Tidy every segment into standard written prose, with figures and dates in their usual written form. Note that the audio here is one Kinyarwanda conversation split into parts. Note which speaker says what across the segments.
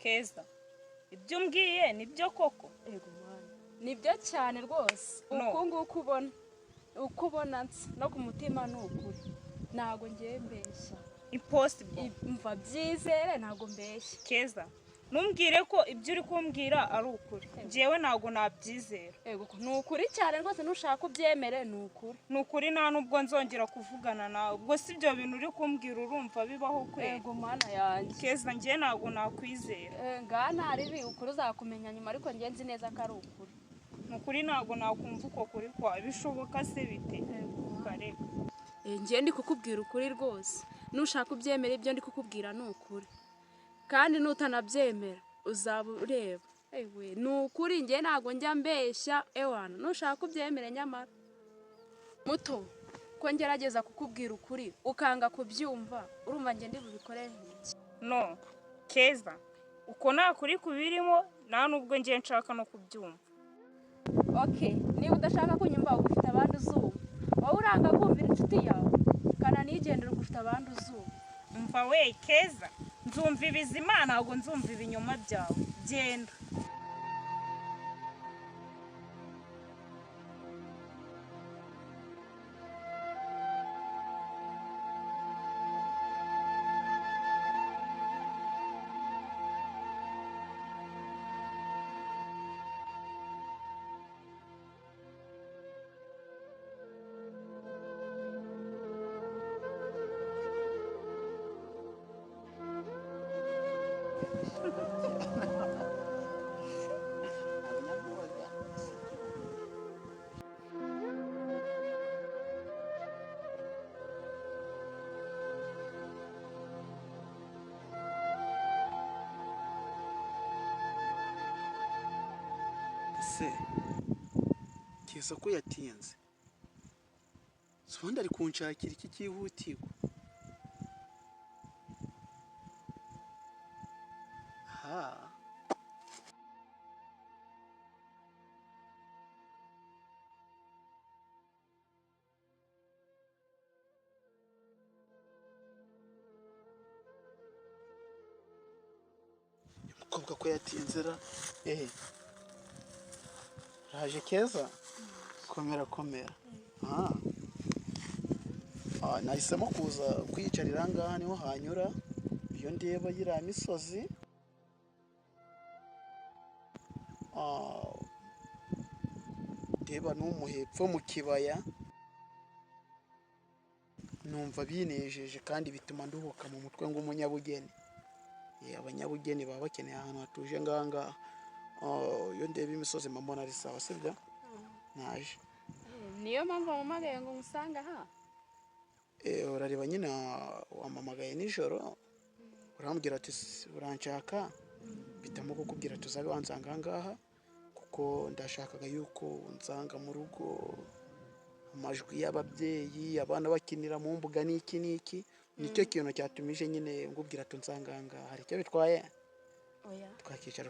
Speaker 1: Keza ibyo umbwiye nibyo koko?
Speaker 2: Yego mwana nibyo cyane rwose. Uko ubona no ku mutima ni ukuri, ntago ngiye mbeshya.
Speaker 1: Impossible.
Speaker 2: Mva byizere, ntago mbeshya.
Speaker 1: Keza numbwire ko ibyo uri kumbwira ari ukuri, njyewe ntago nabyizera.
Speaker 2: Yego ni ukuri cyane rwose, nushaka ubyemere. Ni ukuri
Speaker 1: nta nubwo nzongera kuvugana nawe. Ubwo si ibyo bintu uri kumbwira urumva bibaho kwe?
Speaker 2: Yego mana yanjye.
Speaker 1: Keza njye ntago nakwizera.
Speaker 2: Ngaha ntaribi, ukuri uzakumenya nyuma, ariko njye nzi neza ko ari ukuri.
Speaker 1: Ni ukuri ntago nakumva uko kuri kwa bishoboka se bite? Kareka
Speaker 2: njye ndi kukubwira ukuri rwose, nushaka ubyemera ibyo ndi kukubwira ni ukuri, kandi nutanabyemera uzaba ureba. Ewe ni ukuri, njye ntago njya mbeshya ewana, nushaka ubyemere. Nyamara muto ko ngerageza kukubwira ukuri ukanga kubyumva, urumva njye ndi bubikorere iki?
Speaker 1: No Keza, uko nta kuri kubirimo, nta nubwo njye nshaka no kubyumva.
Speaker 2: Okay, niba udashaka kunyumva ugufite abandi uzumva, wowe uranga kumvira inshuti yawe kana nigendera ugufite abandi uzumva.
Speaker 1: Umva we Keza, nzumva ibizima ntabwo nzumva ibinyoma byawe. Genda.
Speaker 3: Se Keza ko yatinze, ubundi ari kunshakira iki cyihutirwa? umukobwa ko yatinze ra. Raje Keza, komera. Nahisemo kuza kwiyicarira ngaha, niho hanyura iyo ndeba yiriya misozi. Ndeba n'umuhepfo mu kibaya, numva binejeje kandi bituma nduhuka mu mutwe ng'umunyabugeni. Abanyabugeni baba bakeneye ahantu hatuje ngaha. Iyo ndeba imisozi mbona ari sawa, sibyo? Naje
Speaker 2: niyo mpamvu wamamagaye ngo musanga aha.
Speaker 3: Urareba nyine wamamagaye nijoro urambwira ati uranshaka, bitamo kukubwira tuzabe wansanga ngaha kuko ndashakaga yuko unsanga mu rugo. Amajwi y'ababyeyi, abana bakinira mu mbuga n'iki nicyo kintu cyatumije nyine ngubwira tunsanga ngaha. Hari icyo bitwaye?
Speaker 2: Oya,
Speaker 3: twakicara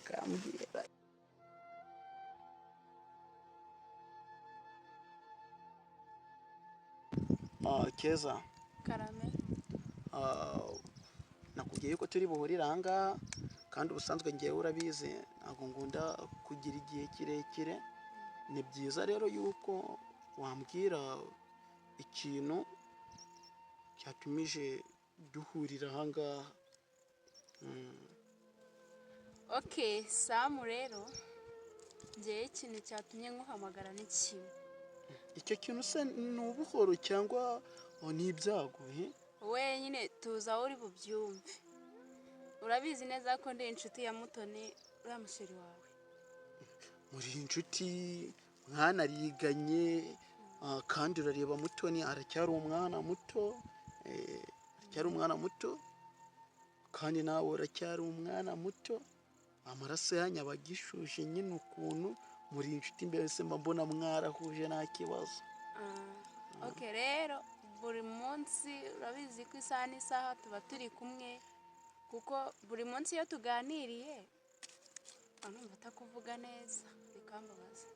Speaker 3: kambwira. Keza,
Speaker 2: karame.
Speaker 3: nakubwiye ko turi buhurire aha ngaha, kandi ubusanzwe ngewe urabizi ntabwo ngunda kugira igihe kirekire. Ni byiza rero yuko wambwira ikintu cyatumije duhurira aha ngaha.
Speaker 2: Okay, Samu rero ngewe ikintu cyatumye nkuhamagara ni kimwe.
Speaker 3: Icyo kintu se ni ubuhoro cyangwa ni ibyago?
Speaker 2: Wenyine tuza uri bubyumve. Urabizi neza ko ndi inshuti ya Mutoni, uriya musheri wawe.
Speaker 3: Muri inshuti, mwanariganye, kandi urareba Mutoni aracyari umwana muto, kandi nawe uracyari umwana muto. Amaraso yanyu aba agishushe nyine ukuntu muri inshuti, mbese mbona mwarahuje nta kibazo.
Speaker 2: Okay rero buri munsi urabizi ko isaha n'isaha tuba turi kumwe, kuko buri munsi iyo tuganiriye anumva atakuvuga neza bikambabaza,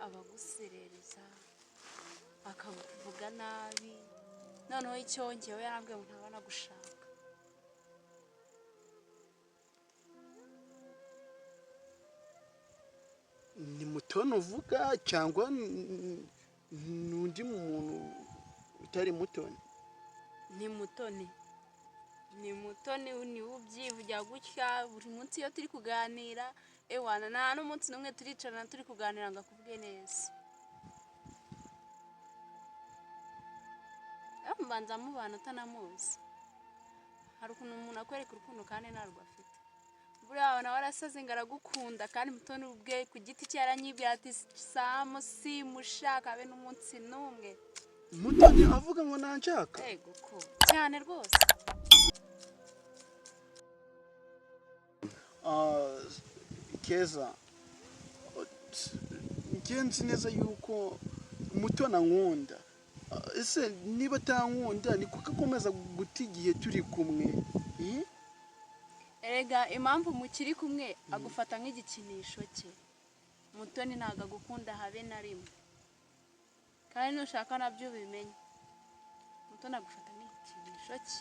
Speaker 2: abaguserereza akavuga nabi. Noneho icyongewe yarambwiye ngo ntabona gushaka.
Speaker 3: mutoni uvuga cyangwa n'undi muntu utari mutoni?
Speaker 2: ni mutoni niwe ubyivugira gutya buri munsi iyo turi kuganira ewana nta n'umunsi n'umwe turicarana turi kuganira ngo akubwe neza. mbanza mubana utanamuzi, hari ukuntu umuntu akwereka urukundo kandi ntarwo afite. buriya abana warasaze ngo aragukunda kandi mutoni ubwe ku giti cye yaranyibwira ati Samu simushaka habe n'umunsi n'umwe.
Speaker 3: mutoni avuga ngo nanshaka?
Speaker 2: yego ko cyane rwose.
Speaker 3: Keza, ngenzi neza yuko mutoni ankunda. Ese niba atankunda ni kuko akomeza guta igihe turi kumwe?
Speaker 2: Erega impamvu mukiri kumwe agufata nk'igikinisho cye. mutoni ntabwo agukunda habe na rimwe, kandi nushaka nabyo ubimenye. mutoni agufata nk'igikinisho cye.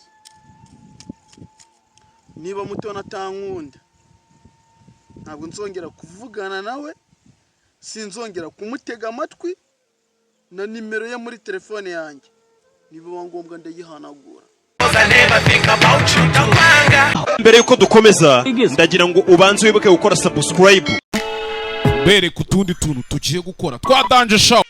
Speaker 3: niba mutoni atankunda ntabwo nzongera kuvugana nawe, sinzongera kumutega amatwi, na nimero ye muri telefone yanjye niba ngombwa ndayihanagura.
Speaker 4: mbere yuko dukomeza ndagira ngo ubanze wibuke gukora subscribe,
Speaker 5: bereka utundi tuntu tugiye gukora twa Danger Show.